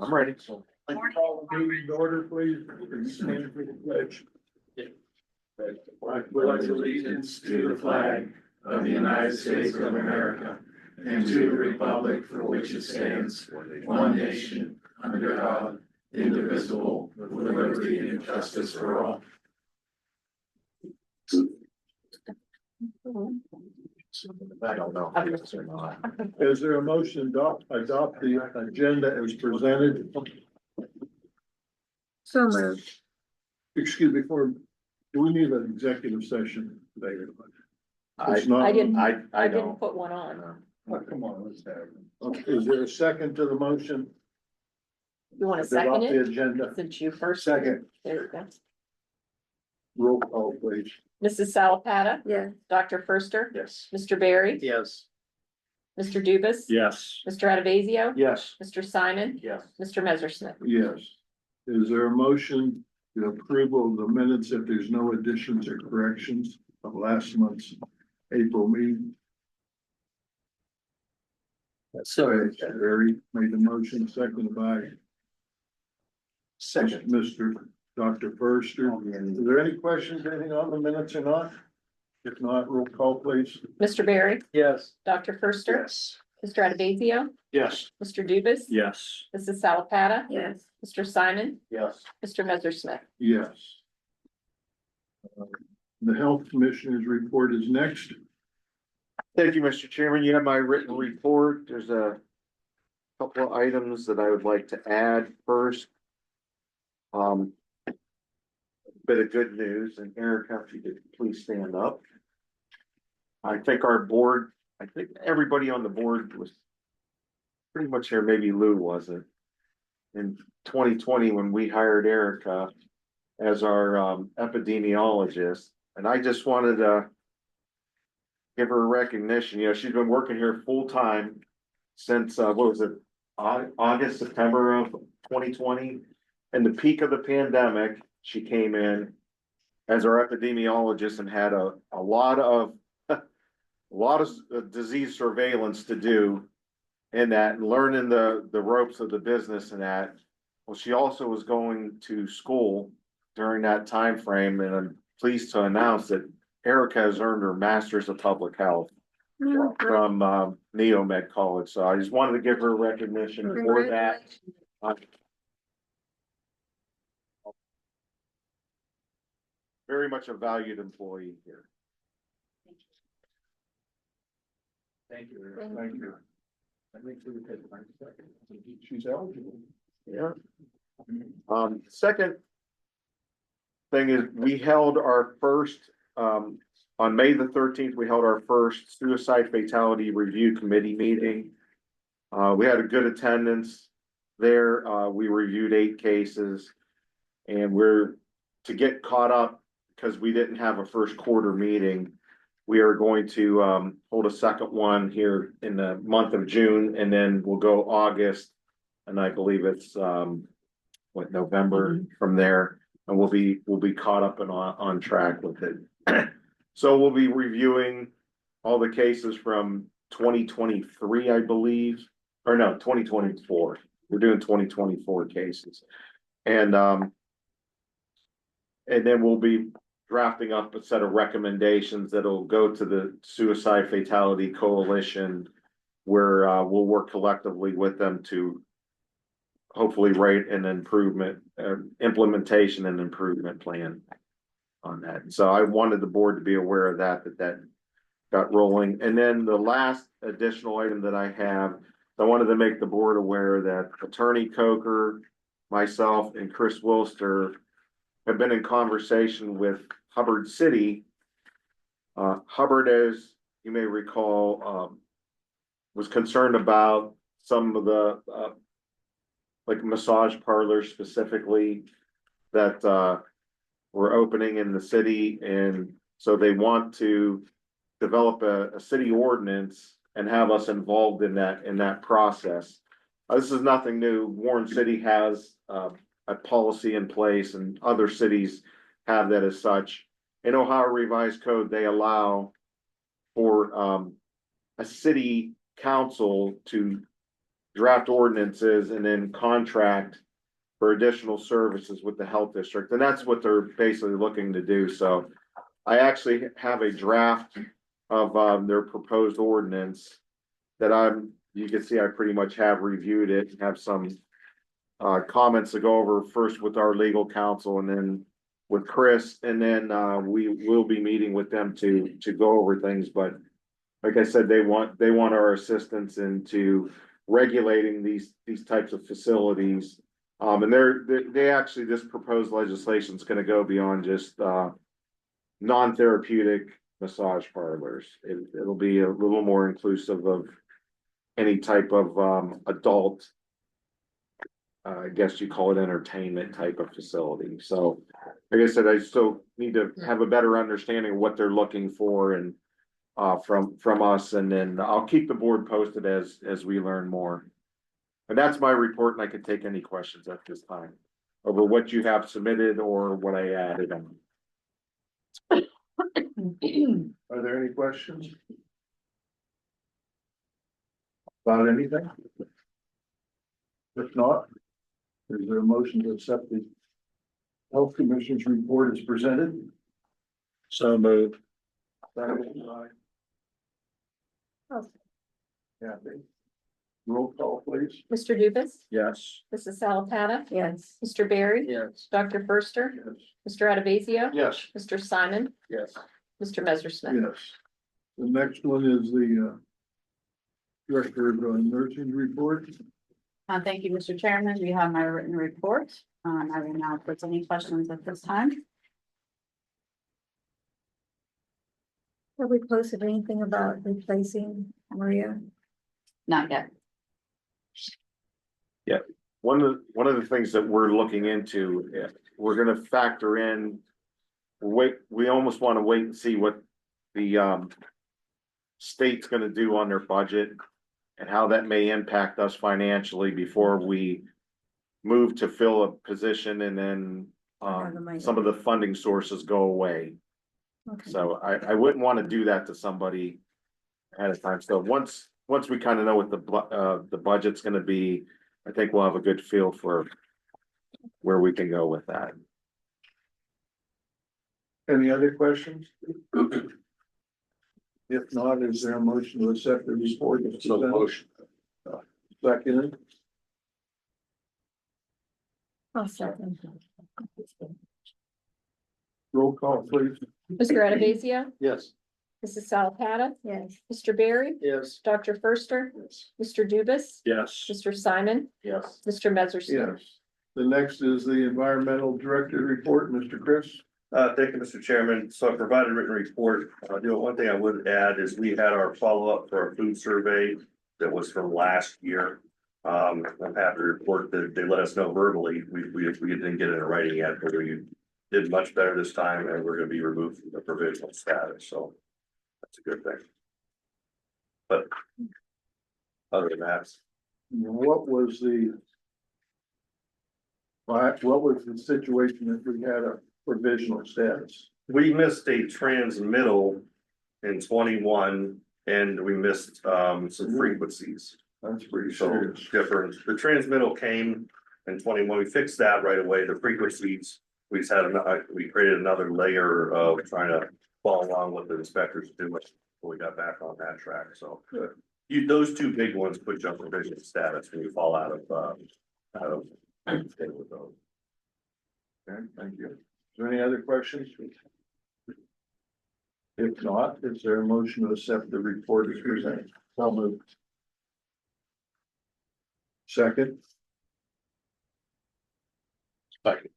I'm ready. Like call the meeting to order, please. Stand for the pledge. I pledge allegiance to the flag of the United States of America and to the republic for which it stands, one nation, under God, indivisible, with liberty and justice for all. I don't know. Yes or not. Is there a motion to adopt the agenda as presented? So moved. Excuse me, do we need an executive session today? It's I not. I didn't- I didn't don't. put one on. Oh, come on, let's have it. Okay, is there a second to the motion? You want to Adopt second the it agenda. since you first? Second. There you go. Roll call, please. Mrs. Salapata? Yeah. Dr. Furster? Yes. Mr. Barry? Yes. Mr. Dubus? Yes. Mr. Adavazio? Yes. Mr. Simon? Yes. Mr. Messersmith? Yes. Is there a motion to approval of the minutes if there's no additions or corrections of last month's April meeting? Barry made the motion, seconded by Mr. Dr. Forster. Is there any questions, anything on the minutes or not? If not, roll call, please. Mr. Barry? Yes. Dr. Furster? Yes. Mr. Adavazio? Yes. Mr. Dubus? Yes. Mrs. Salapata? Yes. Mr. Simon? Yes. Mr. Messersmith? Yes. The Health Commissioner's report is next. Thank you, Mr. Chairman. You have my written report. There's a couple of items that I would like to add first. Bit of good news, and Erica, if you could please stand up. I think everybody on the board was pretty much here, maybe Lou wasn't. In 2020, when we hired Erica as our epidemiologist, and I just wanted to give her recognition. You know, she's been working here full time since what was it, August, September of 2020. In the peak of the pandemic, she came in as our epidemiologist and had a lot of disease surveillance to do in that, and learning the ropes of the business and that. Well, she also was going to school during that time frame, and I'm pleased to announce that Erica has earned her master's of public health from Neomed College. So I just wanted to give her recognition for that. Very much a valued employee here. Thank you. Thank you. I think we would take 9 seconds. She's eligible. Yeah. Second thing is we held our first, on May the 13th, we held our first suicide fatality review committee meeting. We had a good attendance there. We reviewed 8 cases, and we're to get caught up because we didn't have a first quarter meeting. We are going to hold a second one here in the month of June, and then we'll go August, and I believe it's November from there, and we'll be caught up and on track with it. So we'll be reviewing all the cases from 2023, I believe, or no, 2024. We're doing 2024 cases, and then we'll be drafting up a set of recommendations that'll go to the Suicide Fatality Coalition, where we'll work collectively with them to hopefully write an implementation and improvement plan on that. So I wanted the board to be aware of that got rolling. And then the last additional item that I have, I wanted to make the board aware that Attorney Coker, myself, and Chris Wilster have been in conversation with Hubbard City. Hubbard, as you may recall, was concerned about some of the like massage parlors specifically that were opening in the city, and so they want to develop a city ordinance and have us involved in that process. This is nothing new. Warren City has a policy in place, and other cities have that as such. In Ohio Revised Code, they allow for a city council to draft ordinances and then contract for additional services with the health district, and that's what they're basically looking to do, so. I actually have a draft of, their proposed ordinance that you can see I pretty much have reviewed it, have some comments to go over first with our legal counsel and then with Chris, and then, we will be meeting with them to go over things, but like I said, they want our assistance into regulating these types of facilities. And they actually, this proposed legislation is gonna go beyond just, non-therapeutic massage parlors. It'll be a little more inclusive of any type of, adult, I guess you call it entertainment type of facility. So, like I said, I still need to have a better understanding of what they're looking for and, from us, and then I'll keep the board posted as we learn more. And that's my report, and I can take any questions at this time over what you have submitted or what I added on. Are there any questions? About anything? If not, is there a motion to accept the Health Commission's report as presented? So moved. Kathy. Roll call, please. Mr. Dubus, Yes. Mrs. Salatata, Yes. Mr. Barry, Yes. Dr. Firster, Yes. Mr. Adavasio, Yes. Mr. Simon, Yes. Mr. Messersmith. Yes. The next one is the Director of Nursing report. Thank you, Mr. Chairman. We have my written report. I will now put any questions at this time. Have we posted anything about replacing Maria? Not yet. One of the things that we're looking into, we're gonna factor in. We almost wanna wait and see what the state's gonna do on their budget. And how that may impact us financially before we move to fill a position and then some of the funding sources go away. Okay. So I wouldn't wanna do that to somebody ahead of time. So once we kind of know what the budget's gonna be, I think we'll have a good feel for where we can go with that. Any other questions? If not, is there a motion to accept the report? So motion. Second. I'll second. Roll call, please. Mr. Adavasio, Yes. Mrs. Salatata, Yes. Mr. Barry, Yes. Dr. Firster, Yes. Mr. Dubus, Yes. Mr. Simon, Yes. Mr. Messersmith. Yes. The next is the Environmental Director report, Mr. Chris. Thank you, Mr. Chairman. So I provided a written report. One thing I would add is we had our follow-up for our food survey that was from last year. I'm happy to report that they let us know verbally. We didn't get it in writing yet, but we did much better this time and we're gonna be removed from the provisional status, so that's a good thing. But other than that, What was the situation if we had a provisional status? we missed a transmittal in 21 and we missed some frequencies. That's pretty So serious. different, the transmittal came in 21, we fixed that right away, the frequencies. We just had we created another layer of trying to follow along with the inspectors do it. We got back on that track, so. Those two big ones put you on provision status when you fall out of state with those. Okay, thank you. Is there any other questions? If not, is there a motion to accept the report as presented? So moved. Second. Second.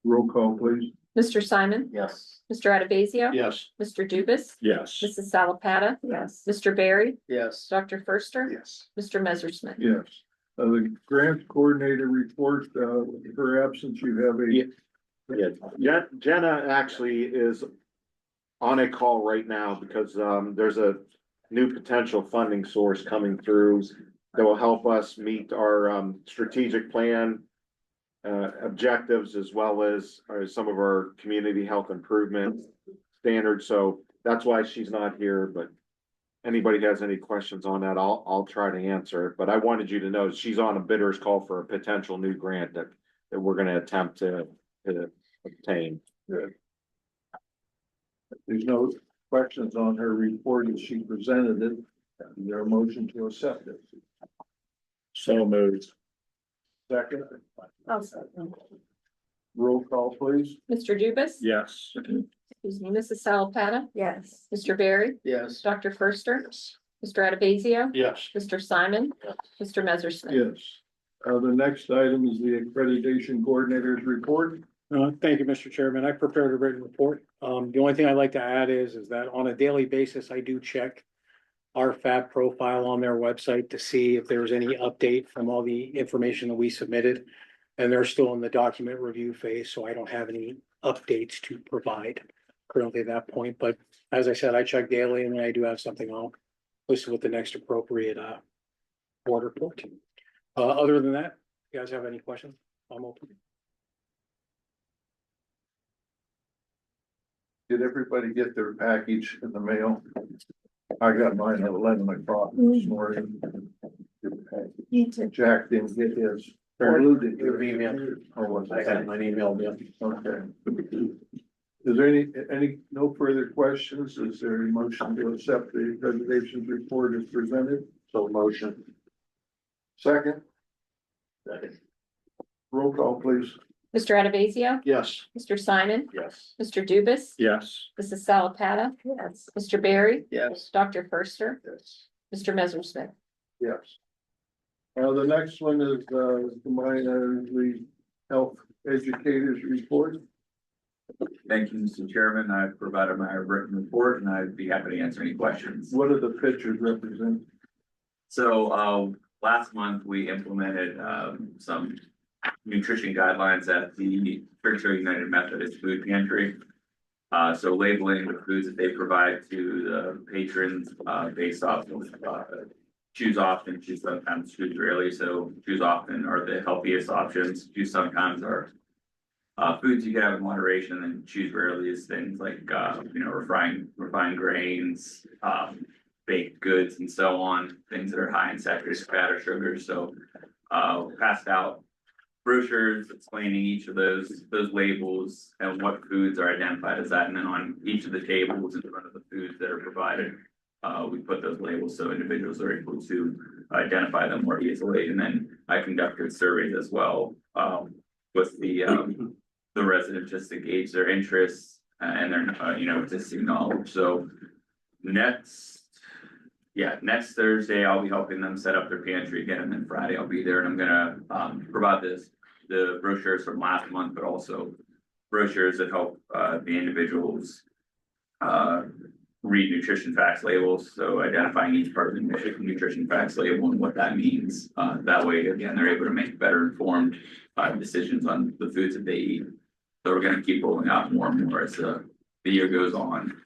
Roll call, please. Mr. Simon, Yes. Mr. Adavasio. Yes. Mr. Dubus, Yes. Mrs. Salatata, Yes. Mr. Barry, Yes. Dr. Firster, Yes. Mr. Messersmith. Yes. The grant coordinator report, her absence, you have a. Yeah, Jenna actually is on a call right now because there's a new potential funding source coming through that will help us meet our strategic plan objectives as well as some of our community health improvement standards. So that's why she's not here, but anybody has any questions on that, I'll try to answer it, but I wanted you to know she's on a bidder's call for a potential new grant that we're gonna attempt to obtain. There's no questions on her report as she presented it. Is there a motion to accept it? So moved. Second, I'll second. roll call, please. Mr. Dubus? Yes. Excuse me, Mrs. Salapata? Yes. Mr. Barry? Yes. Dr. Firster? Mr. Adavasio? Yes. Mr. Simon? Yes. Mr. Messersmith? Yes. The next item is the accreditation coordinator's report. Thank you, Mr. Chairman. I prepared a written report. The only thing I'd like to add is that on a daily basis, I do check our FAB profile on their website to see if there's any update from all the information that we submitted. And they're still in the document review phase, so I don't have any updates to provide currently at that point. But as I said, I check daily, and when I do have something, I'll list it with the next appropriate board report. Other than that, you guys have any questions? I'm open. Did everybody get their package in the mail? I got mine at 11 o'clock this morning. Me too. Jack didn't get his. Or Lou did. Your email. Or was I it? had mine emailed, yeah. Okay. Is there any, no further questions? Is there a motion to accept the accreditations report as presented? So motion. Second, Second. roll call, please. Mr. Adavasio? Yes. Mr. Simon? Yes. Mr. Dubus? Yes. Mrs. Salapata? Yes. Mr. Barry? Yes. Dr. Firster? Yes. Mr. Messersmith? Yes. The next one is, the health educators report. Thank you, Mr. Chairman. I've provided my written report and I'd be happy to answer any questions. What do the pictures represent? So, last month we implemented, some nutrition guidelines at the Churchill United Methodist Food Pantry. So labeling the foods that they provide to the patrons, based off of, choose often, choose sometimes, choose rarely. So choose often are the healthiest options. Choose sometimes are foods you can have in moderation, and choose rarely is things like, refined grains, baked goods and so on, things that are high in saturated fat or sugar. So, passed out brochures explaining each of those labels and what foods are identified as that. And then on each of the tables in front of the foods that are provided, we put those labels so individuals are able to identify them more easily. And then I conducted surveys as well, with the residents, just to gauge their interests and their, existing knowledge. So next Thursday, I'll be helping them set up their pantry again, and then Friday I'll be there, and I'm gonna provide the brochures from last month, but also brochures that help the individuals read nutrition facts labels, so identifying each part of the nutrition facts label and what that means. That way, again, they're able to make better informed decisions on the foods that they eat. So we're gonna keep rolling out more and more as the year goes on.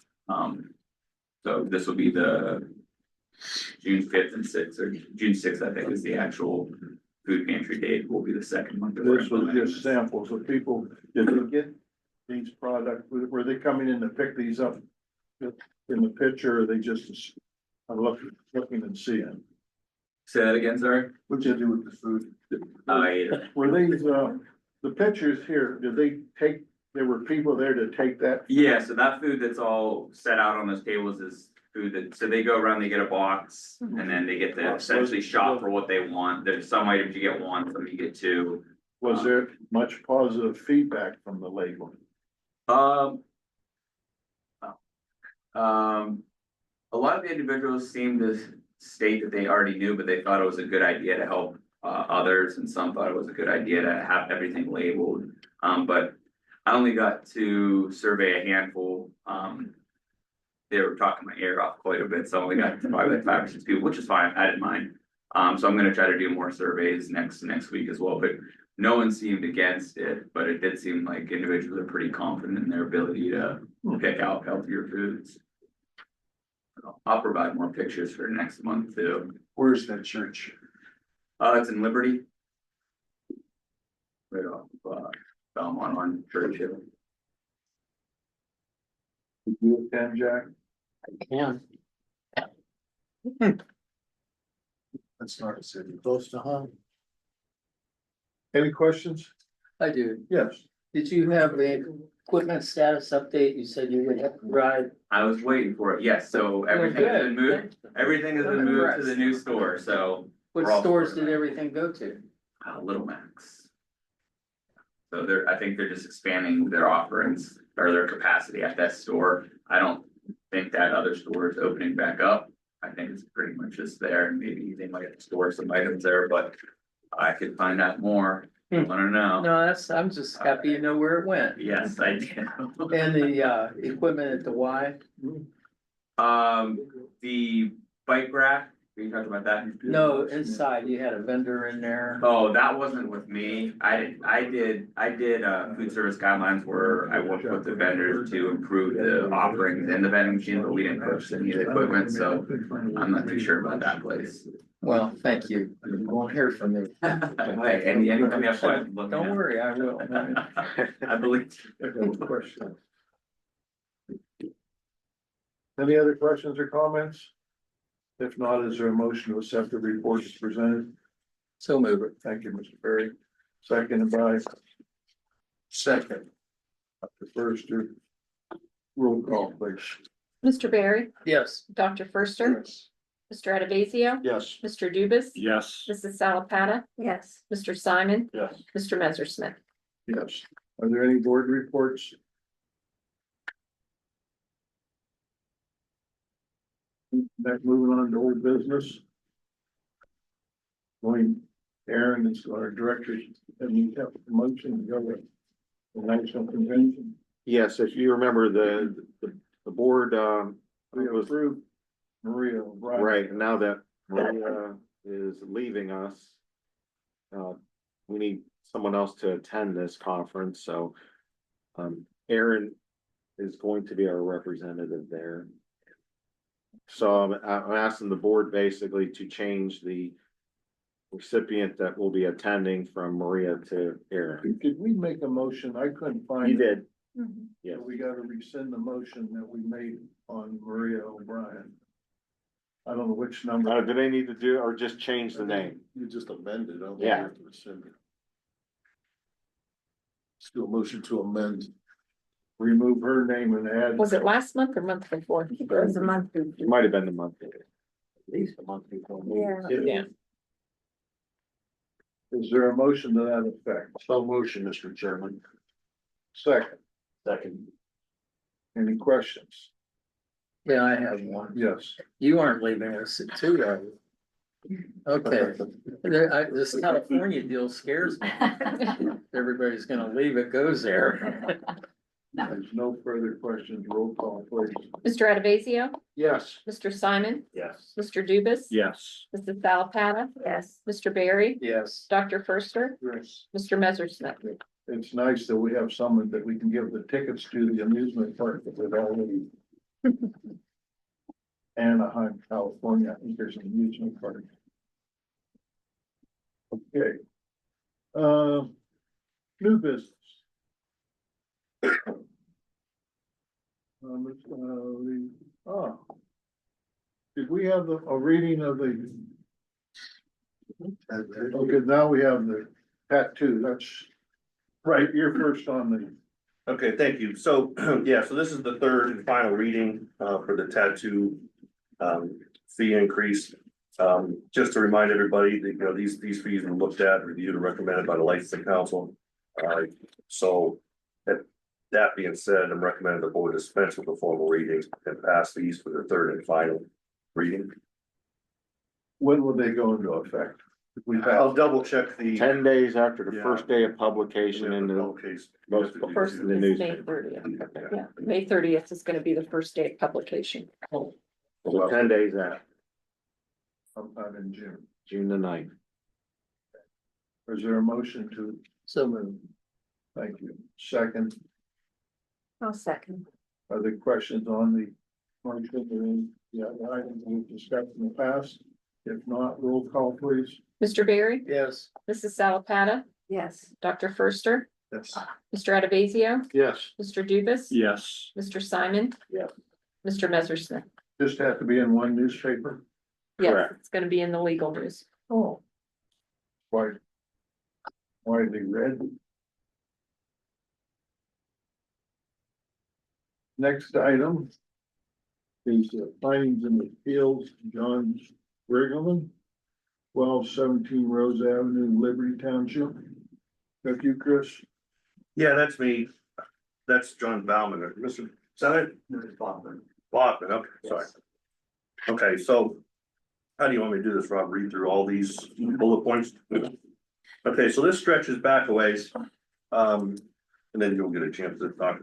So this will be the June 5th and 6th, or June 6th, I think, is the actual food pantry date. Will be the second month. that we're This was implementing just this. samples of people, did they get these products, were they coming in to pick these up in the picture, or they just looking and seeing? Say that again, sorry. What'd you do with the food? Were these, the pictures here, there were people there to take that? Yeah, so that food that's all set out on those tables is food that, so they go around, they get a box, and then they get to essentially shop for what they want. There's some items you get one, some you get two. Was there much positive feedback from the label? A lot of the individuals seem to state that they already knew, but they thought it was a good idea to help others, and some thought it was a good idea to have everything labeled. But I only got to survey a handful. They were talking my ear off quite a bit, so I only got probably like 5 or 6 people, which is fine. I didn't mind. So I'm gonna try to do more surveys next week as well, but no one seemed against it, but it did seem like individuals are pretty confident in their ability to pick out healthier foods. I'll provide more pictures for next month too. Where's that church? It's in Liberty. Right off, Belmont on Churchill. Did you attend, Jack? Yeah. That's not a city. Close to home. Any questions? I do. Yes. Did you have the equipment status update? You said you would have to ride. I was waiting for it, yes, so everything has been moved, everything has been moved to the new store, so. What we're all stores sorted. did everything go to? Little Max. So I think they're just expanding their offerings or their capacity at that store. I don't think that other store is opening back up. I think it's pretty much just there, and maybe they might store some items there, but I could find out more. I don't know. No, I'm just happy you know where it went. Yes, I did. And the equipment at the Y? The bike rack, are you talking about that? No, inside, you had a vendor in there. Oh, that wasn't with me. I did food service guidelines where I worked with the vendors to improve the offerings in the vending machine, but we didn't purchase any of the equipment, so I'm not too sure about that place. Well, thank you. You won't hear from me. Hey, anytime you have questions, let me Don't know. worry, I will. I believe. Question. Any other questions or comments? If not, is there a motion to accept the report as presented? So move it. Thank you, Mr. Berry. Second by. Second. Dr. Firster. Roll call, please. Mr. Barry, Yes. Dr. Firster, Mr. Adavasio, Yes. Mr. Dubus, Yes. Mrs. Salapata, Yes. Mr. Simon, Yes. Mr. Messersmith. Yes. Are there any board reports? Next, moving on to old business. Going, Aaron is our director, and you have a motion to go with the national convention. Yes, if you remember the board, We was approved Maria O'Brien. right, now that Maria is leaving us. We need someone else to attend this conference, so. Aaron is going to be our representative there. So I'm asking the board basically to change the recipient that will be attending from Maria to Aaron. Did we make a motion? I couldn't find. You it. did, yes. We gotta rescind the motion that we made on Maria O'Brien. I don't know which number. Do they need to do, or just change the name? You just amended, I don't think you have to rescind it. Still motion to amend. Remove her name and add. Was it last month or month before? It was a month. It might have been the month. At least a month before. Yeah. Yeah. Is there a motion to that effect? So motion, Mr. Chairman. Second, Second. any questions? Yeah, I have one. Yes. You aren't leaving us at 2, are you? Okay. This California deal scares me. Everybody's gonna leave, it goes there. There's no further questions. Roll call, please. Mr. Adavasio, Yes. Mr. Simon, Yes. Mr. Dubus. Yes. Mrs. Salapata, Yes. Mr. Barry, Yes. Dr. Firster, Yes. Mr. Messersmith. It's nice that we have someone that we can give the tickets to the amusement park that we've already. Anaheim, California, I think there's an amusement park. Okay. New business. Did we have a reading of the? Okay, now we have the tattoo, that's. Right, you're first on the. Okay, thank you. So, yeah, so this is the third and final reading, for the tattoo, fee increase. Just to remind everybody that, you know, these fees were looked at, reviewed, and recommended by the licensing council. So that being said, I'm recommending the board dispense with the formal reading and pass these for the third and final reading. When will they go into effect? I'll double check the. 10 days after the Yeah. first day of publication in the Case. most First in the is May newspaper. 30th. Yeah, May 30th is gonna be the first day of publication. So 10 days out, Sometime in June. June the 9th. Is there a motion to, So moved. thank you, second, I'll second. are there questions on the motion, the items we've discussed in the past? If not, roll call please. Mr. Barry, Yes. Mrs. Salapata, Yes. Dr. Firster, Yes. Mr. Adavasio, Yes, Mr. Dubus. Yes. Mr. Simon. Yeah. Mr. Messersmith. just have to be in one newspaper. Yes, Correct. it's gonna be in the legal news. Oh. Why? Why are they red? Next item. Is findings in the fields, John Brigham. 1217 Rose Avenue, Liberty Township. That you, Chris? Yeah, that's me. That's John Bauman, Mr. Senate. Bachman, okay, sorry. Okay, so how do you want me to do this, Rob? Read through all these bullet points? Okay, so this stretches back a ways. And then you'll get a chance to talk.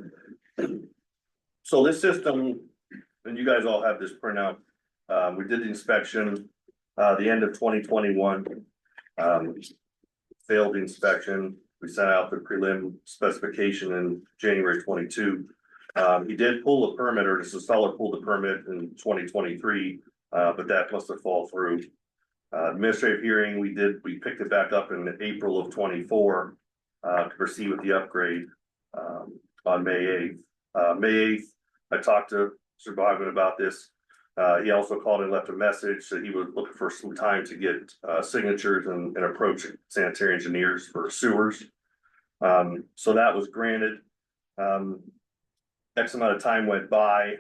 So this system, and you guys all have this printout. We did the inspection, the end of 2021. Failed the inspection. We sent out the prelim specification in January 22. He did pull a permit, or this installer pulled a permit in 2023, but that must have fallen through. Administrative hearing, we picked it back up in April of 24 to proceed with the upgrade on May 8th. May 8th, I talked to Mr. Bogman about this. He also called and left a message that he was looking for some time to get signatures and approach sanitary engineers for sewers. So that was granted. X amount of time went by,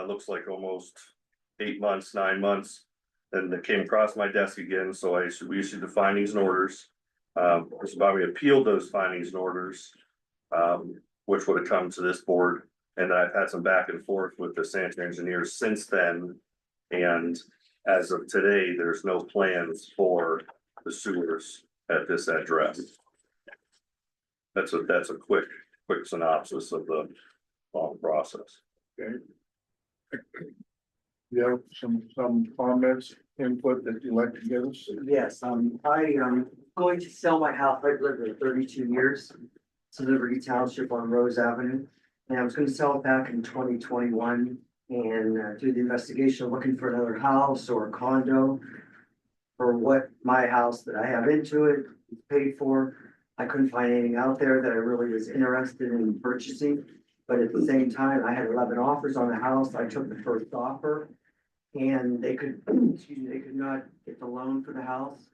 looks like almost 8 months, 9 months. Then it came across my desk again, so we issued the findings and orders. Mr. Bobby appealed those findings and orders, which would have come to this board. And I've had some back and forth with the sanitary engineers since then. And as of today, there's no plans for the sewers at this address. That's a quick synopsis of the long process. Okay. You have some comments, input that you'd like to give us? Yes, I am going to sell my house. I've lived there 32 years. It's in Liberty Township on Rose Avenue. And I was gonna sell it back in 2021 and do the investigation, looking for another house or a condo. For what my house that I have into it is paid for. I couldn't find anything out there that I really was interested in purchasing. But at the same time, I had 11 offers on the house. I took the first offer. And they could, they could not get the loan for the house.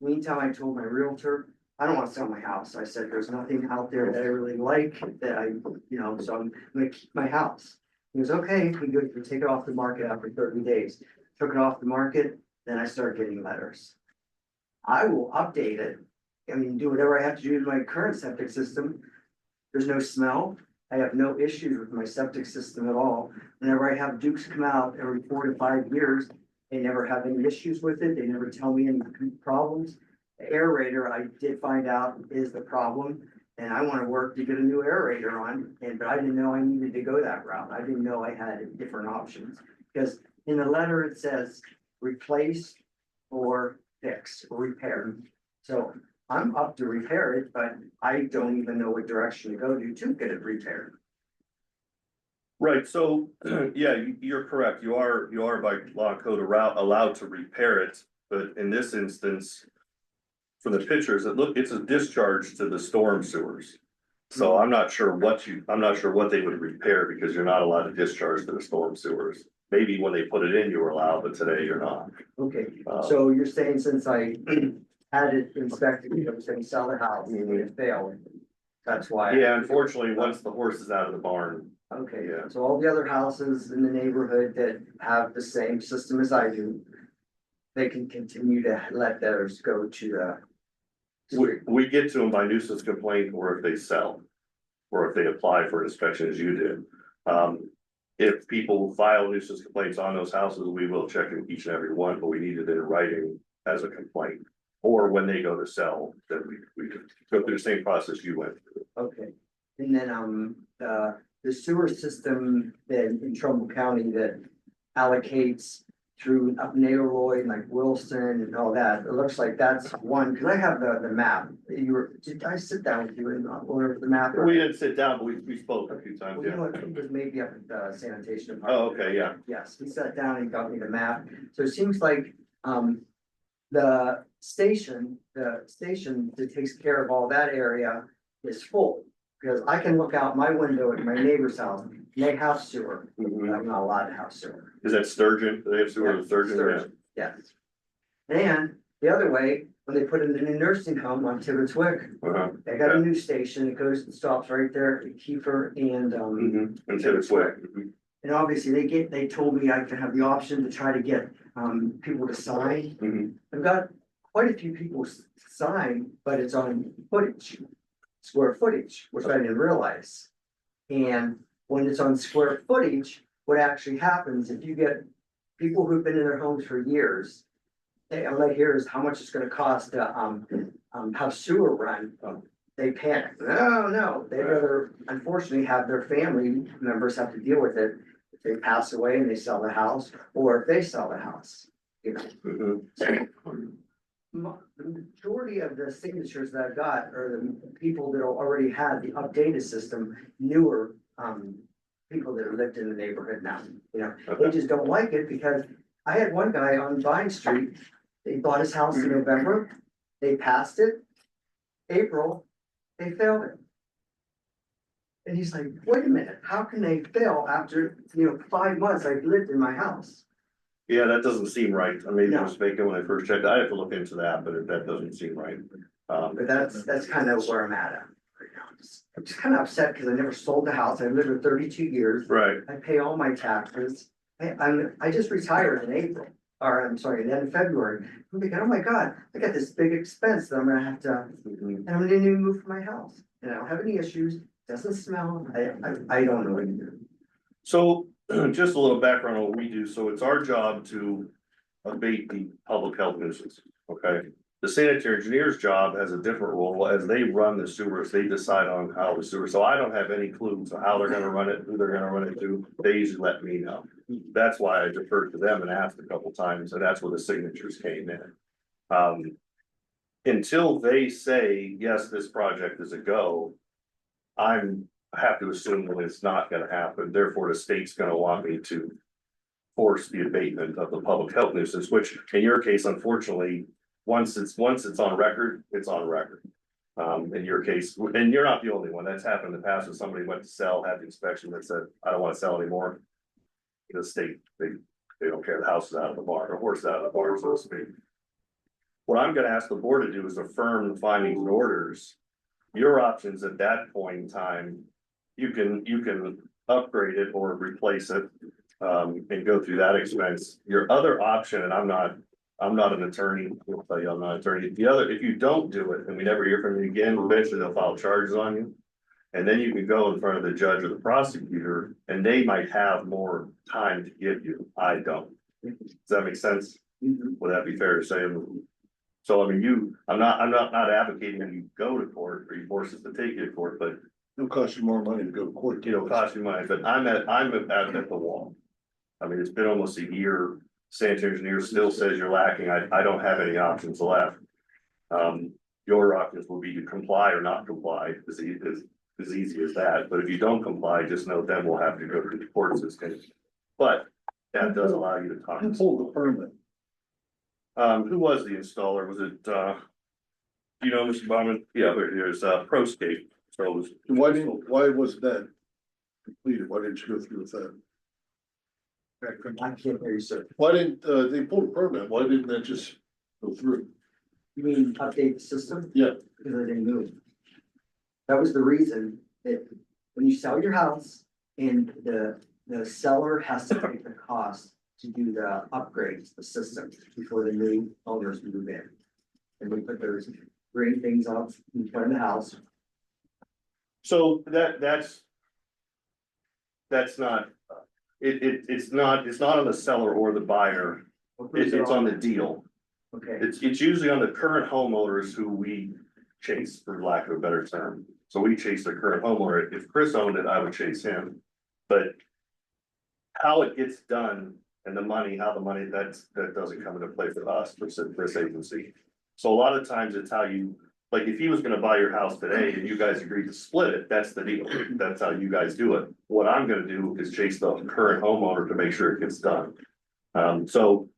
Meantime, I told my realtor, I don't want to sell my house. I said, there's nothing out there that I really like that so I'm gonna keep my house. He was okay, we could take it off the market after 30 days. Took it off the market, then I started getting letters. I will update it. I mean, do whatever I have to do to my current septic system. There's no smell. I have no issues with my septic system at all. Whenever I have Dukes come out every 4 to 5 years, they never have any issues with it. They never tell me any problems. The aerator, I did find out is the problem, and I want to work to get a new aerator on, but I didn't know I needed to go that route. I didn't know I had different options. Because in the letter, it says replace or fix or repair. So I'm up to repair it, but I don't even know what direction to go to get it repaired. Right, so, yeah, you're correct. You are by law code allowed to repair it, but in this instance. For the pictures, it's a discharge to the storm sewers. So I'm not sure what they would repair because you're not allowed to discharge to the storm sewers. Maybe when they put it in, you were allowed, but today you're not. Okay, so you're saying since I had it inspected, I was saying sell the house, and it failed. That's why. Yeah, unfortunately, once the horse is out of the barn. Okay, Yeah. so all the other houses in the neighborhood that have the same system as I do, they can continue to let theirs go to the. We get to them by nuisance complaint or if they sell. Or if they apply for an inspection as you did. If people file nuisance complaints on those houses, we will check in each and every one, but we need it in writing as a complaint. Or when they go to sell, then we could go through the same process you went through. Okay, and then the sewer system that in Trumbull County that allocates through up Naylor and like Wilson and all that, it looks like that's one, because I have the map. Did I sit down with you and go over the map? We didn't sit down, but we spoke a few times, Well, you know yeah. what, it was maybe up at the sanitation department. Oh, okay, yeah. Yes, he sat down and got me the map. So it seems like the station that takes care of all that area is full. Because I can look out my window at my neighbor's house, and they have sewer. Mhm. I'm not allowed to have sewer. Is that Sturgeon? Do they have sewer in Sturgeon? Sturgeon. Yes. And the other way, when they put in the new nursing home on Tibbetts Wick, they got a new station, it goes and stops right there at Kiefer and, Until it's wet. and obviously they told me I could have the option to try to get, people to sign. Mhm. I've got quite a few people sign, but it's on footage, square footage, which I didn't realize. And when it's on square footage, what actually happens, if you get people who've been in their homes for years, all I hear is how much it's gonna cost to, have sewer run. They panic, no, they'd rather unfortunately have their family members have to deal with it. If they pass away and they sell the house, or if they sell the house, you know. The majority of the signatures that I've got are the people that already had the updated system, newer, people that have lived in the neighborhood now, you know, they just don't like it because I had one guy on Vine Street, they bought his house in November, they passed it, April, they failed it. And he's like, wait a minute, how can they fail after, 5 months I've lived in my house? Yeah, that doesn't seem right. I mean, I No. was making when I first checked, I have to look into that, but that doesn't seem right. But that's kind of where I'm at. Right now. I'm just kind of upset because I never sold the house. I've lived here 32 years. Right. I pay all my taxes. I just retired in April, or I'm sorry, the end of February. I'm thinking, oh my God, I got this big expense that I'm gonna have to, and I'm gonna need to move from my house. And I don't have any issues, doesn't smell, I don't know what to do. So just a little background on what we do. So it's our job to abate the public health nuisance, okay? The sanitary engineer's job has a different role. As they run the sewers, they decide on how the sewer, so I don't have any clues on how they're gonna run it, who they're gonna run it to. They usually let me know. That's why I deferred to them and asked a couple times, and that's where the signatures came in. Until they say, yes, this project is a go, I have to assume that it's not gonna happen, therefore the state's gonna want me to force the abatement of the public health nuisance, which in your case, unfortunately, once it's on record, it's on record. In your case, and you're not the only one, that's happened in the past, when somebody went to sell, had the inspection that said, I don't wanna sell anymore. The state, they don't care, the house is out of the barn, the horse is out of the barn, so to speak. What I'm gonna ask the board to do is affirm the findings and orders. Your options at that point in time, you can upgrade it or replace it. And go through that expense. Your other option, and I'm not an attorney, I'll tell you I'm not an attorney. The other, if you don't do it and we never hear from you again, eventually they'll file charges on you. And then you can go in front of the judge or the prosecutor and they might have more time to give you. I don't. Does that make sense? Would that be fair to say? So I mean, I'm not advocating that you go to court or you force us to take you to court, but It'll cost you more money to go to court. it'll cost you money, but I'm at the wall. I mean, it's been almost a year, sanitary engineer still says you're lacking, I don't have any options left. Your options will be to comply or not comply, as easy as that, but if you don't comply, just know then we'll have to go to the court system. But that does allow you to talk. Who pulled the permit? Who was the installer, was it, you know, Mr. Bowman? Yeah, there's, Proscape, so it was. Why was that completed? Why didn't you go through with that? I can't hear you, sir. Why didn't, they pull the permit? Why didn't that just go through? You mean update the system? Yeah. Because I didn't move. That was the reason that when you sell your house and the seller has to take the cost to do the upgrades, the system, before the new owners move in. And we put those green things up in front of the house. So that's not, it's not on the seller or the buyer, it's on the deal. Okay, It's usually on the current homeowners who we chase, for lack of a better term. So we chase the current homeowner. If Chris owned it, I would chase him. But how it gets done and the money, that doesn't come into play for us, for this agency. So a lot of times it's how you, like, if he was gonna buy your house today and you guys agreed to split it, that's the deal. That's how you guys do it. What I'm gonna do is chase the current homeowner to make sure it gets done. So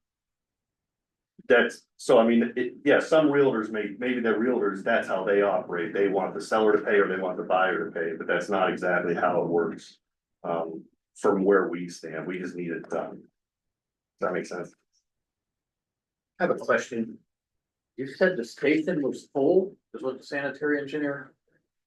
I mean, yeah, some realtors maybe they're realtors, that's how they operate. They want the seller to pay or they want the buyer to pay, but that's not exactly how it works. From where we stand, we just need it done. Does that make sense? I have a question. You said the station was full, is what the sanitary engineer?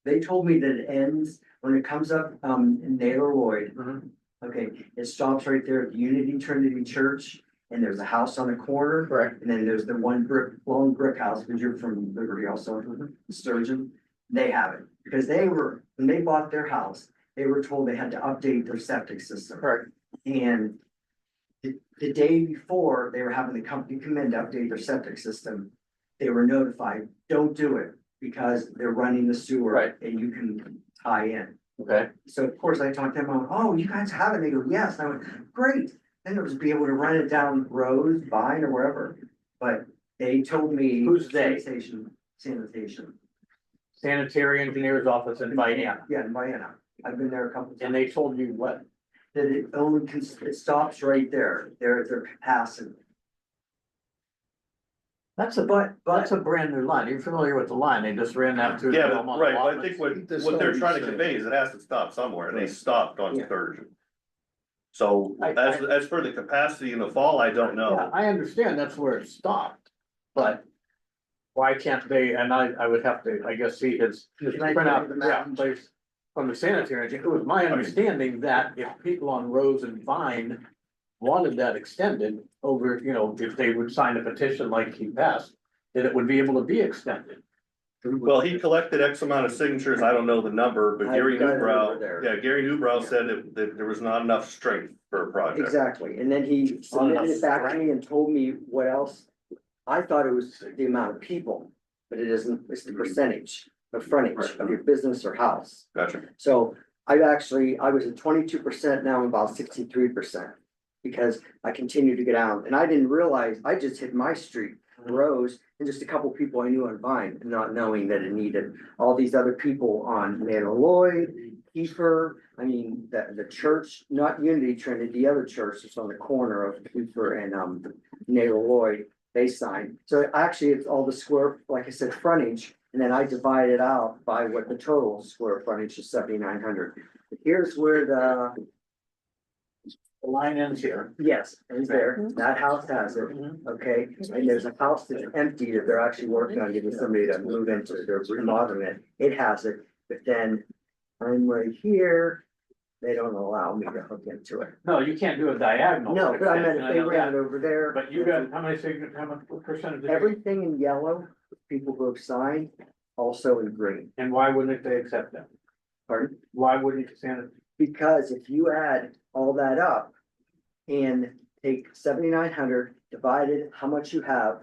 They told me that it ends when it comes up, in Naylor Lloyd. Mhm. Okay, it stops right there at Unity Trinity Church, and there's a house on the corner. Correct. And then there's the one long brick house, because you're from Liberty also, Sturgeon. They have it, because when they bought their house, they were told they had to update their septic system. Correct. And the day before, they were having the company come in to update their septic system. They were notified, don't do it, because they're running the sewer. Right. And you can tie in. Okay. So of course I talked to them, I went, oh, you guys have it, they go, yes, and I went, great, then they'll just be able to run it down Rose, Vine, or wherever. But they told me. Who's they? Sanitation, Sanitary engineer's office in Vienna, yeah, in Vienna, I've been there a couple and times, they told you what? that it only, it stops right there, they're at their capacity. That's a, that's a brand new line. You're familiar with the line. They just ran that through. the Yeah, but, Belmont right, but I allotments. think what they're trying to convey is it has to stop somewhere, and they stopped on Yeah. Sturgeon. So as for the capacity in the fall, I don't Yeah, know. I understand that's where it stopped, but why can't they, and I would have to, I guess, see his Can I printout, give you the yeah, map? please. From the sanitary engineer, it was my understanding that if people on Rose and Vine wanted that extended over, you know, if they would sign a petition like he passed, that it would be able to be extended. Well, he collected X amount of signatures, I don't know the number, but Gary I've got it over Newbrow, there. yeah, Gary Newbrow said that there was not enough strength for a project. Exactly, and then he submitted it back to me and told me what else. I thought it was the amount of people, but it isn't, it's the percentage of frontage of your business or house. Gotcha. So I was at 22%, now I'm about 63%. Because I continue to get out, and I didn't realize, I just hit my street, Rose, and just a couple people I knew on Vine, not knowing that it needed all these other people on Naylor Lloyd, Kiefer. I mean, the church, not Unity Trinity, the other church that's on the corner of Kiefer and Naylor Lloyd, they signed. So actually, it's all the square, like I said, frontage, and then I divide it out by what the total square frontage is, 7,900. Here's where the line ends here. yes, it's there, that house has it, okay, and there's a house that's empty that they're actually working on getting somebody to move into, they're remodeling it, it has it, but then. I'm right here, they don't allow me to hook into it. No, you can't do a diagonal. No, but I meant if they know ran that. it over there. But you got, how many signatures, how much percentage? Everything in yellow, people who have signed, also in green, And why wouldn't they accept that? pardon? Why wouldn't sanitary? Because if you add all that up and take 7,900 divided how much you have,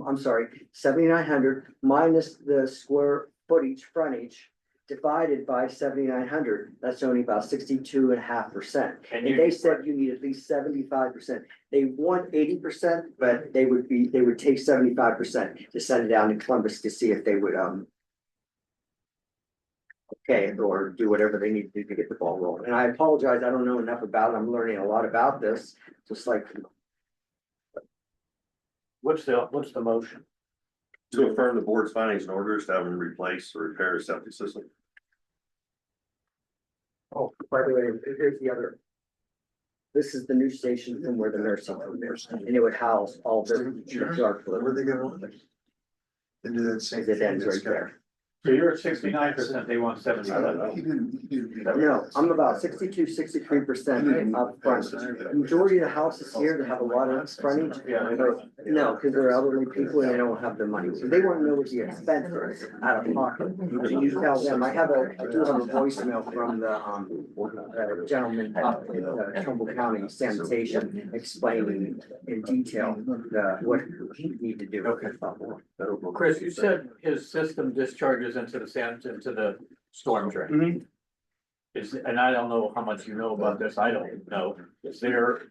I'm sorry, 7,900 minus the square footage frontage divided by 7,900, that's only about 62.5%. And And they said you need at least 75%. They want 80%, but they would take 75% to send it down to Columbus to see if they would, okay, or do whatever they need to do to get the ball rolling. And I apologize, I don't know enough about it. I'm learning a lot about this, just like. What's the motion? To affirm the board's findings and orders to have them replace or repair a septic system. Oh, by the way, here's the other. This is the new station from where the nursing home is, and it would house all the dark blue. Where they go? Into that same. It ends right there. So you're at 69%, they want 77. He didn't. No, I'm about 62, 63% up front. Majority of the houses here that have a lot of frontage. No, because they're elderly people and they don't have the money. So they want to know what the expense is out of pocket. So you tell them, I do have a voicemail from the gentleman up in Trumbull County sanitation explaining in detail what you need to do. Okay. Chris, you said his system discharges into the storm drain. Mhm. And I don't know how much you know about this, I don't know, is there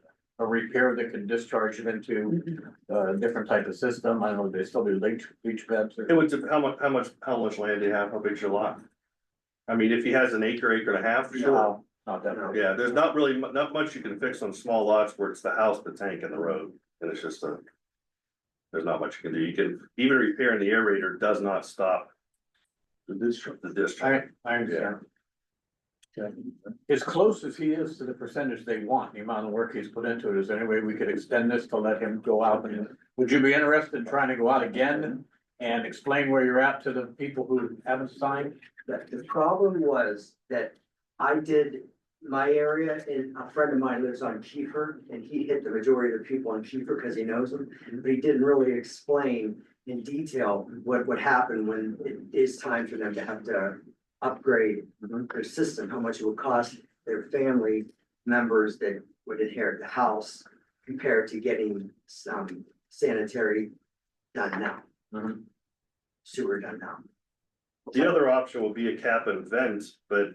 a repair that can discharge it into a different type of system? I don't know, they still do leach beds or? It would, how much land do you have, how big's your lot? I mean, if he has an acre and a half, sure, No, not that. yeah, there's not really, not much you can fix on small lots where it's the house, the tank and the road, and it's just a. There's not much you can do, you can, even repairing the aerator does not stop. The discharge. I understand. As close as he is to the percentage they want, the amount of work he's put into it, is there any way we could extend this to let him go out? And would you be interested in trying to go out again and explain where you're at to the people who haven't signed? The problem was that I did my area, and a friend of mine lives on Kiefer, and he hit the majority of the people on Kiefer because he knows them. But he didn't really explain in detail what would happen when it is time for them to have to upgrade their system, how much it would cost their family members that would inherit the house compared to getting some sanitary done now. Sewer done now. The other option would be a cap and vent, but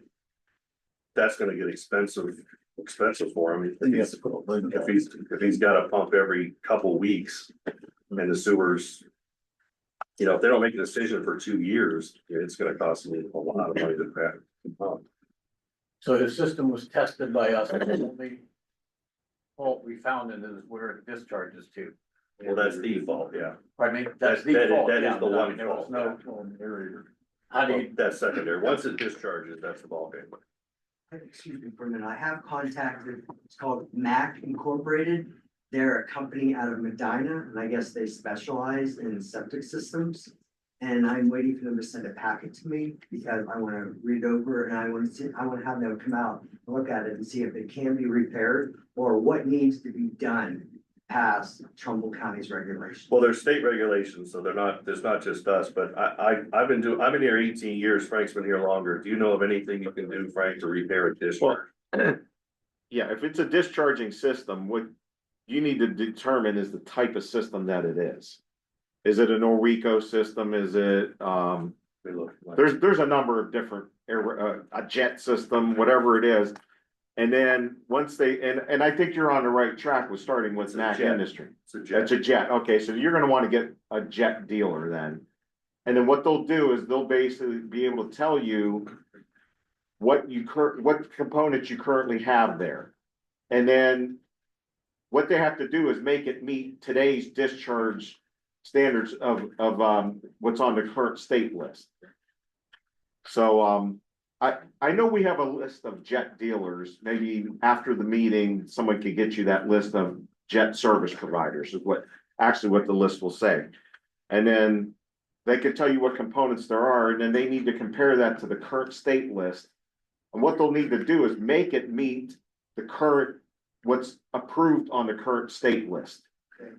that's gonna get expensive for him. If he's gotta pump every couple weeks and the sewers. You know, if they don't make a decision for 2 years, it's gonna cost me a lot of money to pump. So his system was tested by us, and the only fault we found in it is where it discharges to. Well, that's the fault, yeah. Pardon me, that's the That is- fault. that is yeah, the but I one mean, there was fault, no. How do you, That's secondary. Once it discharges, that's the ballgame. Excuse me for a minute, I have contacted, it's called MAC Incorporated. They're a company out of Medina, and I guess they specialize in septic systems. And I'm waiting for them to send a packet to me because I wanna read over and I wanna have them come out and look at it and see if it can be repaired or what needs to be done past Trumbull County's regulations. Well, there's state regulations, so there's not just us, but I've been here 18 years. Frank's been here longer. Do you know of anything you can do, Frank, to repair a discharge? Yeah, if it's a discharging system, what you need to determine is the type of system that it is. Is it a Norweco system? Is it, there's a number of different, a jet system, whatever it is. And then once and I think you're on the right track with starting with Snack Industry. It's a jet. Okay, so you're gonna want to get a jet dealer then. And then what they'll do is they'll basically be able to tell you what components you currently have there. And then what they have to do is make it meet today's discharge standards of what's on the current state list. So I know we have a list of jet dealers. Maybe after the meeting, someone could get you that list of jet service providers is what the list will say. And then they could tell you what components there are, and then they need to compare that to the current state list. And what they'll need to do is make it meet the current, what's approved on the current state list.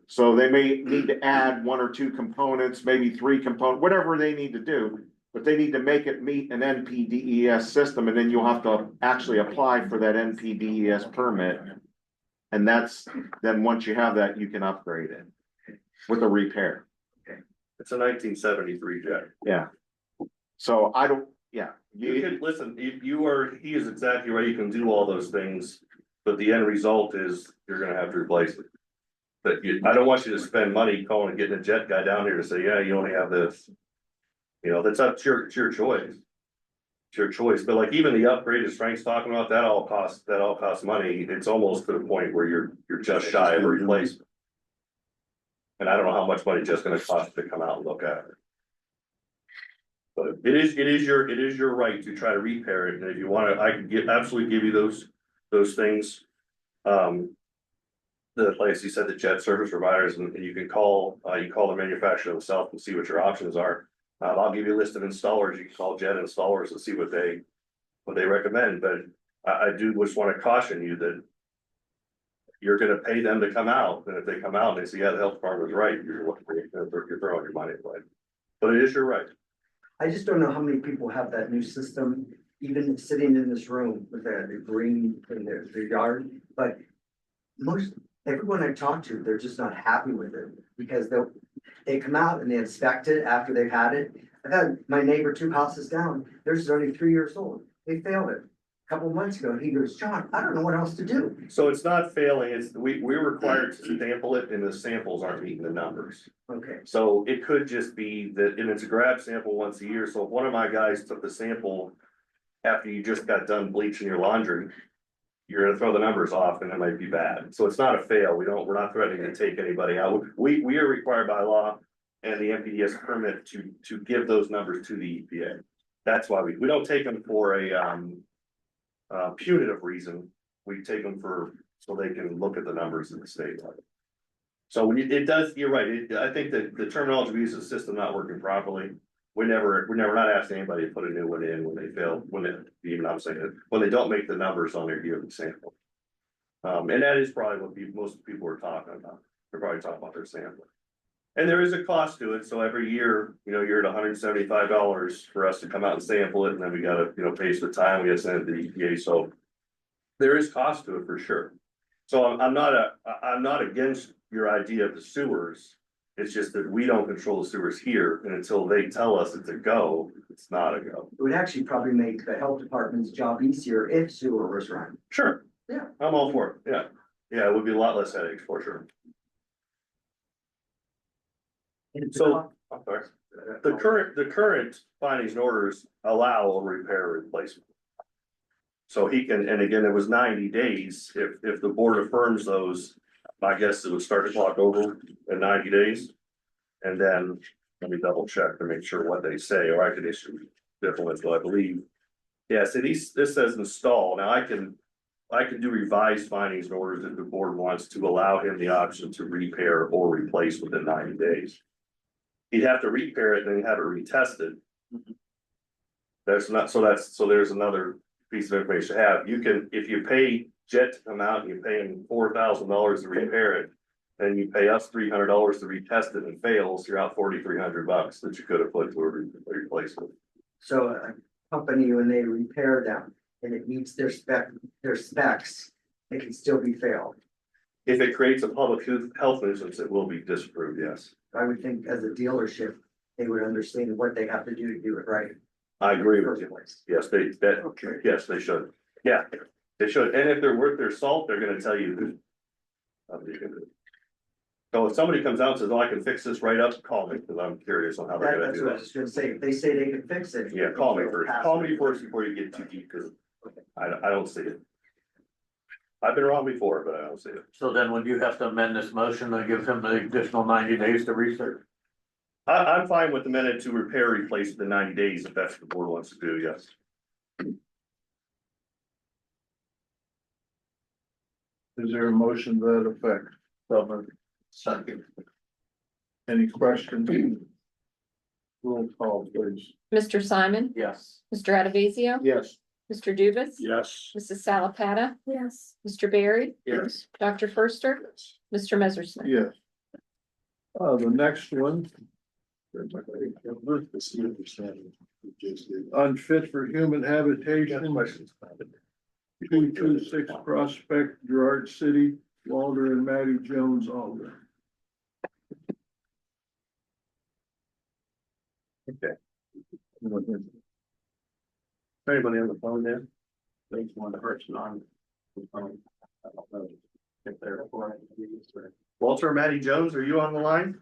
So they may need to add 1 or 2 components, maybe 3 components, whatever they need to do. But they need to make it meet an NPDES system, and then you'll have to actually apply for that NPDES permit. And then once you have that, you can upgrade it with a repair. It's a 1973 jet. Yeah. So You can, listen, he is exactly right. You can do all those things, but the end result is you're gonna have to replace it. But I don't want you to spend money calling and getting a jet guy down here to say, yeah, you only have this. You know, that's up to your choice. It's your choice, but like even the upgrade, as Frank's talking about, that all costs money. It's almost to the point where you're just shy of a replacement. And I don't know how much money it's just gonna cost to come out and look at it. But it is your right to try to repair it, and if you wanna, I can absolutely give you those things. Like you said, the jet service providers, and you can call the manufacturer themselves and see what your options are. I'll give you a list of installers. You can call jet installers and see what they recommend, but I do just wanna caution you that. You're gonna pay them to come out, and if they come out and they say, yeah, the health department's right, you're throwing your money away. But it is your right. I just don't know how many people have that new system, even sitting in this room with the green in their yard, but everyone I talk to, they're just not happy with it because they come out and they inspect it after they've had it. I've had my neighbor 2 houses down, theirs is only 3 years old. They failed it a couple months ago. He goes, John, I don't know what else to do. So it's not failing, we're required to sample it and the samples aren't meeting the numbers. Okay, So it could just be that, and it's a grab sample once a year, so if one of my guys took the sample. After you just got done bleaching your laundry. You're gonna throw the numbers off and it might be bad, so it's not a fail, we're not threatening to take anybody out, we are required by law. And the NPDES permit to give those numbers to the EPA. That's why we don't take them for a punitive reason, we take them so they can look at the numbers in the state. So when it does, you're right, I think that the terminology we use is system not working properly. We're not asking anybody to put a new one in when they fail, even I'm saying it, when they don't make the numbers on their yearly sample. And that is probably what most people are talking about. They're probably talking about their sampling. And there is a cost to it, so every year, you're at $175 for us to come out and sample it, and then we gotta, pay for the time, we gotta send it to the EPA, so. There is cost to it for sure. So I'm not against your idea of the sewers. It's just that we don't control the sewers here, and until they tell us it's a go, it's not a go. It would actually probably make the health department's job easier if sewer was run. Sure. Yeah. I'm all for it, yeah. Yeah, it would be a lot less headaches for sure. So, I'm sorry. The current findings and orders allow a repair or replacement. So he can, and again, it was 90 days, if the board affirms those, my guess it would start the clock over in 90 days. And then, let me double check to make sure what they say, or I could issue different ones, but I believe. Yeah, so this says install, now I can do revised findings and orders if the board wants to allow him the option to repair or replace within 90 days. He'd have to repair it, then have it retested. So there's another piece of information to have. You can, if you pay Jet to come out and you pay him $4,000 to repair it, then you pay us $300 to retest it and fails, you're out $4,300 that you could have put to a replacement. So a company, when they repair them and it meets their specs, it can still be failed. If it creates a public health nuisance, it will be disapproved, yes. I would think as a dealership, they would understand what they have to do it right. I agree with you. Yes, yes, they should. Yeah, they should. And if they're worth their salt, they're gonna tell you. So if somebody comes out and says, oh, I can fix this right up, call me, because I'm curious on how they're gonna That's do what I that. was gonna say. If they say they can fix it. Yeah, call me first. Call me first before you get too deep, because I don't see it. I've been wrong before, but I don't see it. So then would you have to amend this motion to give him the additional 90 days to research? I'm fine with the minute to repair, replace the 90 days, if that's what the board wants to do, yes. Is there a motion to that effect? Second. Any questions? Roll call, please. Mr. Simon, Yes. Mr. Adavasio, Yes. Mr. Dubus. Yes. Mrs. Salapata, Yes. Mr. Barry, Yes. Dr. Firster, Mr. Messersmith. Yes. The next one. Unfit for human habitation. Questions? 226 Prospect, Gerard City, Walter and Matty Jones, Alder. Okay. Anybody on the phone there? There's one person on the phone. I don't know if they're for it. Walter, Matty Jones, are you on the line?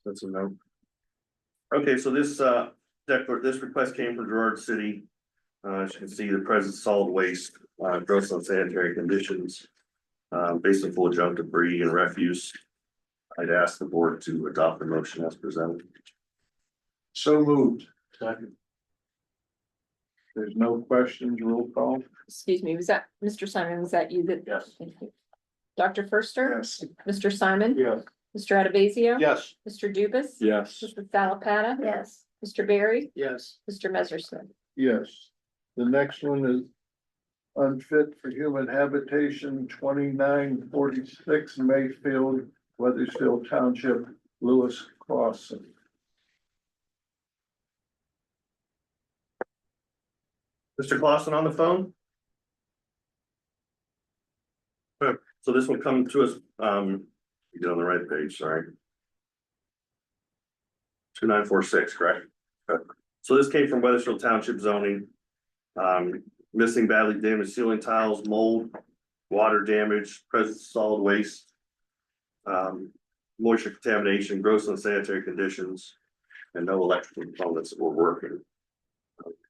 That's a no. Okay, so this request came from Gerard City. As you can see, the present solid waste, gross unsanitary conditions. Based on full junk debris and refuse. I'd ask the board to adopt the motion as presented. So moved. Second. There's no questions, roll call. Excuse me, was that, Mr. Simon, was that you that? Yes. Thank you. Dr. Firster? Yes. Mr. Simon? Yes. Mr. Adavasio? Yes. Mr. Dubus? Yes. Mrs. Salapata? Yes. Mr. Barry? Yes. Mr. Messersmith. Yes. The next one is unfit for human habitation, 2946 Mayfield, Weathersfield Township, Lewis Clausen. Mr. Clausen on the phone? So this will come to us, you get on the right page, sorry. 2946, correct? Okay. So this came from Weathersfield Township zoning. Missing badly damaged ceiling tiles, mold, water damage, present solid waste. Moisture contamination, gross unsanitary conditions, and no electrical components that were working.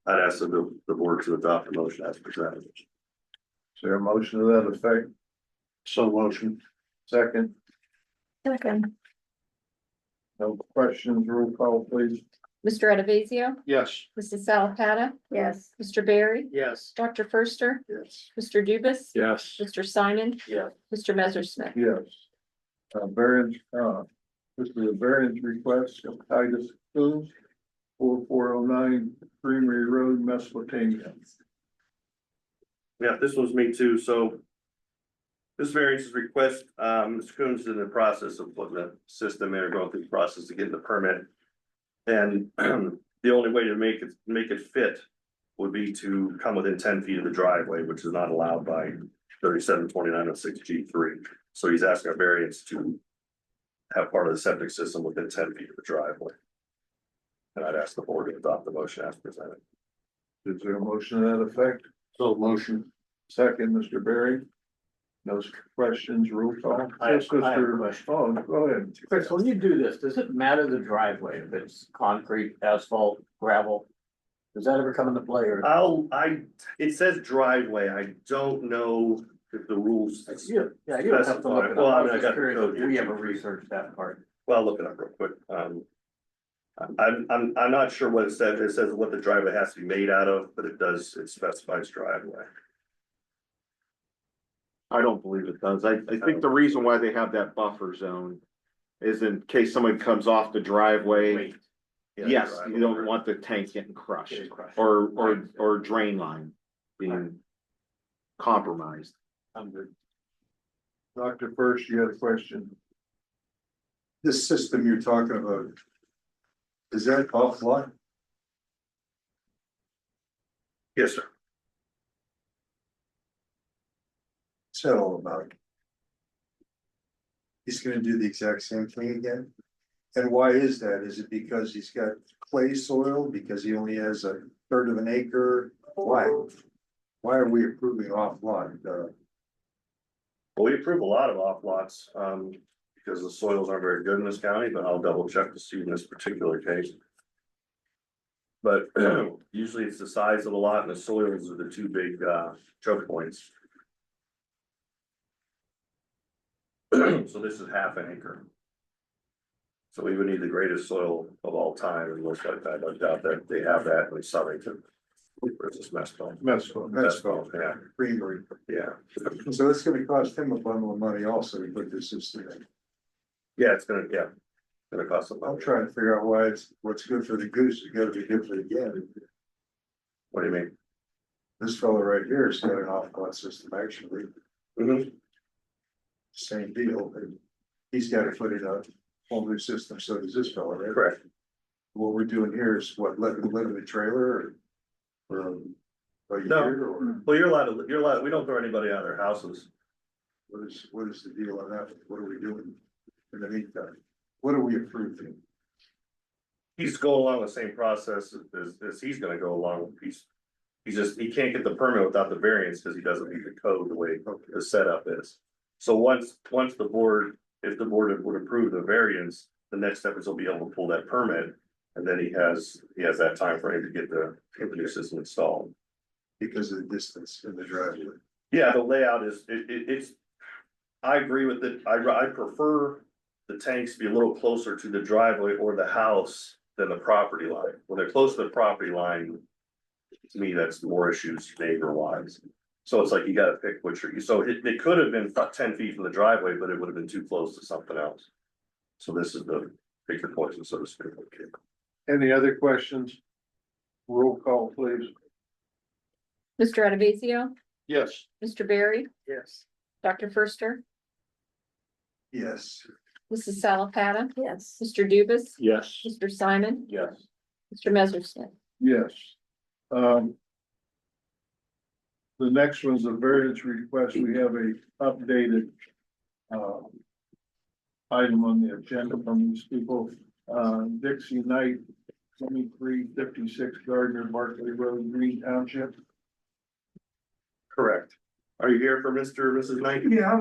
I'd ask the board to adopt the motion as presented. Is there a motion to that effect? So motion. Second, Second. no questions, roll call please. Mr. Adavasio, Yes. Mrs. Salapata, Yes. Mr. Barry, Yes. Dr. Firster, Yes. Mr. Dubus, Yes. Mr. Simon, Yes. Mr. Messersmith. Yes. Variance, this is a variance request of Titus Coombs, 4409 Creamery Road, Mesopotamia. Yeah, this was me too, so. This variance is request, Mr. Coombs is in the process of putting the system in or going through the process to get the permit. And the only way to make it fit would be to come within 10 feet of the driveway, which is not allowed by 372906G3. So he's asking a variance to have part of the septic system within 10 feet of the driveway. And I'd ask the board to adopt the motion as presented. Is there a motion to that effect? So motion. Second, Mr. Barry. No questions, roll call. I have Yes, a Mr. question. Oh, go ahead. Chris, when you do this, does it matter the driveway, if it's concrete, asphalt, gravel? Does that ever come into play or? It says driveway, I don't know if the rules. Yeah, you don't have to look it Well, I up. mean, I I was got just the curious code if we here. ever researched that part. Well, I'll look it up real quick. I'm not sure what it says. It says what the driveway has to be made out of, but it specifies driveway. I don't believe it does. I think the reason why they have that buffer zone is in case somebody comes off the driveway. Wait, Yeah, Yes, driveway. you don't want the tank getting crushed getting crushed. or drain line being compromised. I'm good. Dr. First, you had a question. This system you're talking about, is that offline? Yes, sir. What's that all about? He's gonna do the exact same thing again? And why is that? Is it because he's got clay soil, because he only has a third of an acre? Why? Why are we approving offline? Well, we approve a lot of off lots, because the soils aren't very good in this county, but I'll double check to see in this particular case. But usually it's the size of the lot and the soils are the two big, choke points. So this is half an acre. So we would need the greatest soil of all time, and most like that, I doubt that they have that in Southington. Where's this mess called? Mesco, Yeah, Creamery. yeah, So it's gonna cost him a bundle of money also to put this system in. yeah, it's gonna cost some I'm money. trying to figure out why it's, what's good for the goose, it gotta be good for the gander. What do you mean? This fellow right here has got an off-lot system actually, Mhm. same deal, and he's gotta put in a whole new system, so does this fellow, right? Correct. What we're doing here is what, let them live in a trailer or a No. year, or Well, you're allowed, we don't throw anybody out of their houses. what is the deal on that? What are we doing in the meantime? What are we approving? He's going along the same process as he's gonna go along. He can't get the permit without the variance because he doesn't meet the code the way the setup is. So once the board, if the board would approve the variance, the next step is he'll be able to pull that permit. And then he has that time frame to get the new system installed. Because of the distance in the driveway. Yeah, the layout is, it's, I agree with it. I prefer the tanks to be a little closer to the driveway or the house than the property line. When they're close to the property line, to me, that's more issues neighbor wise. So it's like you gotta pick which are you, so it could have been 10 feet from the driveway, but it would have been too close to something else. So this is the pick your poison, so to speak. Any other questions? Roll call, please. Mr. Adavasio, Yes. Mr. Barry, Yes. Dr. Firster, Yes. Mrs. Salapata, Yes. Mr. Dubus, Yes. Mr. Simon, Yes. Mr. Messersmith. Yes. The next one's a variance request. We have a updated item on the agenda from these people. Dixie Knight, 2356 Gardner Barkley Road, Green Township. Correct. Are you here for Mr. or Mrs. Knight? Yeah,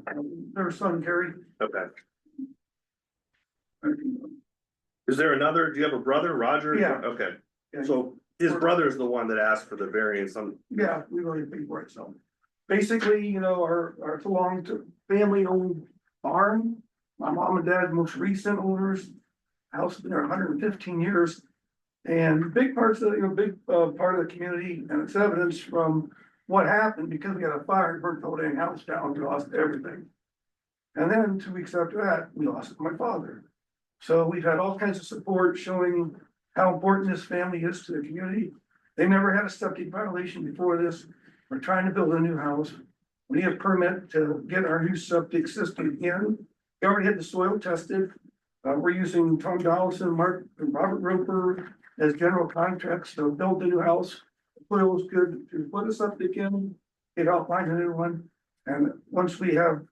I'm, their son Gary. Okay. Is there another, do you have a brother, Roger? Yeah. Okay, so his brother is the one that asked for the variance. Yeah, we already paid for it, so. Basically, you know, our belonged to family owned farm. My mom and dad, most recent owners. House been there 115 years. And big parts of, big, part of the community, and it's evidence from what happened, because we had a fire, burnt the whole dang house down, we lost everything. And then 2 weeks after that, we lost my father. So we've had all kinds of support showing how important this family is to the community. They never had a septic violation before this. We're trying to build a new house. We need a permit to get our new septic system in. We already had the soil tested. We're using Tom Donaldson, Mark, and Robert Roper as general contracts to build the new house. Soil was good to put a septic in, it outlined a new one. And once we have,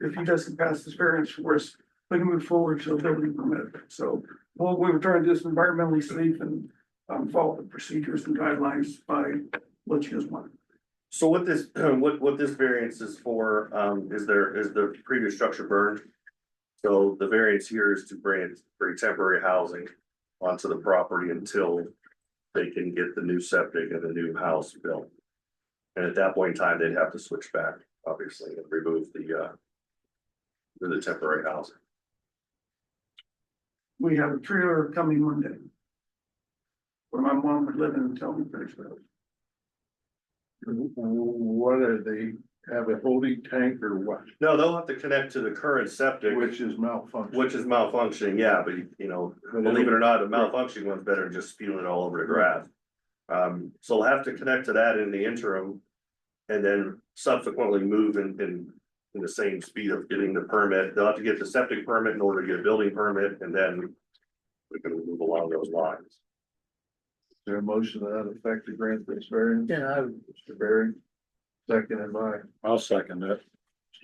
if he doesn't pass this variance for us, we can move forward to a building permit. So, well, we were trying to do this environmentally safe and follow the procedures and guidelines by what you just want. So what this, what this variance is for, is the previous structure burned? So the variance here is to bring temporary housing onto the property until they can get the new septic and the new house built. And at that point in time, they'd have to switch back, obviously, and remove the temporary housing. We have a trailer coming Monday. Where my mom would live in until we finish that. What are they, have a holding tank or what? No, they'll have to connect to the current septic, Which is malfunctioning. which is malfunctioning, yeah, but you know, believe it or not, a malfunctioning one's better than just spewing it all over the grass. So they'll have to connect to that in the interim. And then subsequently move in the same speed of getting the permit. They'll have to get the septic permit in order to get a building permit, and then we can move along those lines. Is there a motion to that effect to grant this variance? Yeah, Mr. Barry, seconded by I'll second it.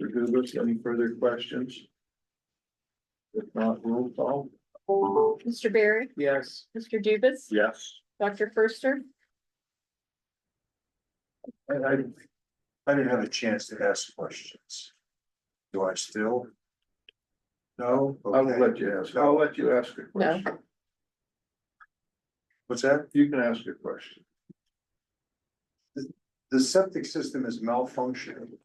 Mr. Goodrich. Any further questions? If not, roll call. Mr. Barry, yes. Mr. Dubus, Yes. Dr. Firster, I didn't have a chance to ask questions. Do I still? No? I will Okay. let you ask. I'll let you ask a question. What's that? You can ask a question. The septic system is malfunctioning,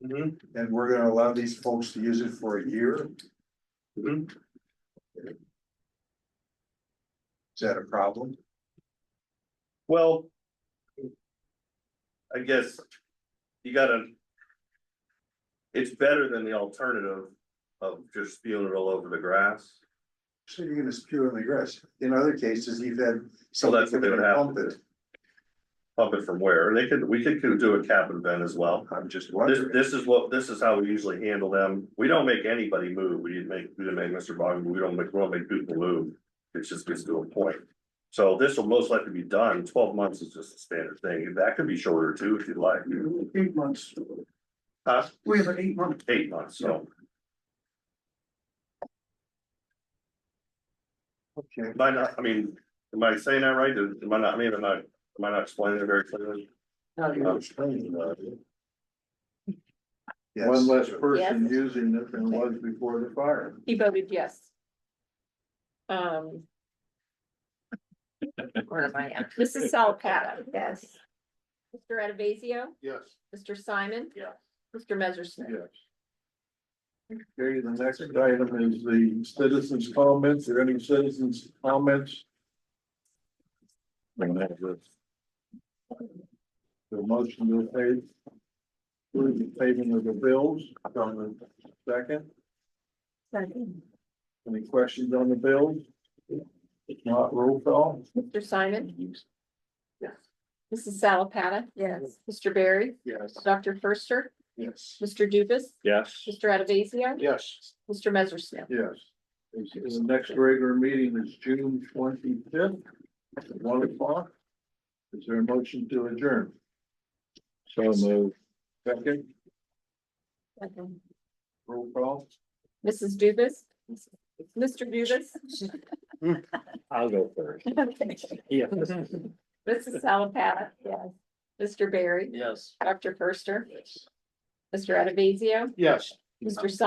Mhm. and we're gonna allow these folks to use it for a year? Mhm. Is that a problem? Well, I guess you gotta. It's better than the alternative of just spewing it all over the grass. So you're gonna spew in the grass. In other cases, you've had. So that's what they would have pump to it. do. Pump it from where? We could do a cap and vent as well. I'm just This wondering. this is how we usually handle them. We don't make anybody move. We didn't make Mr. Bogdan, we don't make people move. It just gets to a point. So this will most likely be done. 12 months is just a standard thing. That could be shorter too, if you'd like. 8 months. We have an 8 month. 8 months, so. Okay. Am I not, I mean, am I saying that right? Am I not, am I not explaining it very clearly? No, you're explaining that. One Yes. less person Yes. using it than was before the fire. he voted yes. Where am I at? Mrs. Salpata, Yes. Mr. Adavasio, Yes. Mr. Simon. Yes. Mr. Messersmith. Yes. Okay, the next item is the citizens' comments. Are there any citizens' comments? The motion to pay. Approve the payment of the bills on the second. Second. Any questions on the bills? If not, roll call. Mr. Simon. Yes. Mrs. Salapata, Yes. Mr. Barry, Yes. Dr. Firster, Yes. Mr. Dubus, Yes. Mr. Adavasio, Yes. Mr. Messersmith. Yes. The next regular meeting is June 25th, at 1 o'clock. Is there a motion to adjourn? So moved. Second, Second. roll call. Mrs. Dubus, Mr. Dubus. I'll go first. Yes. Mrs. Salapata, yes. Mr. Barry, Yes. Dr. Firster, Mr. Adavasio, Yes. Mr.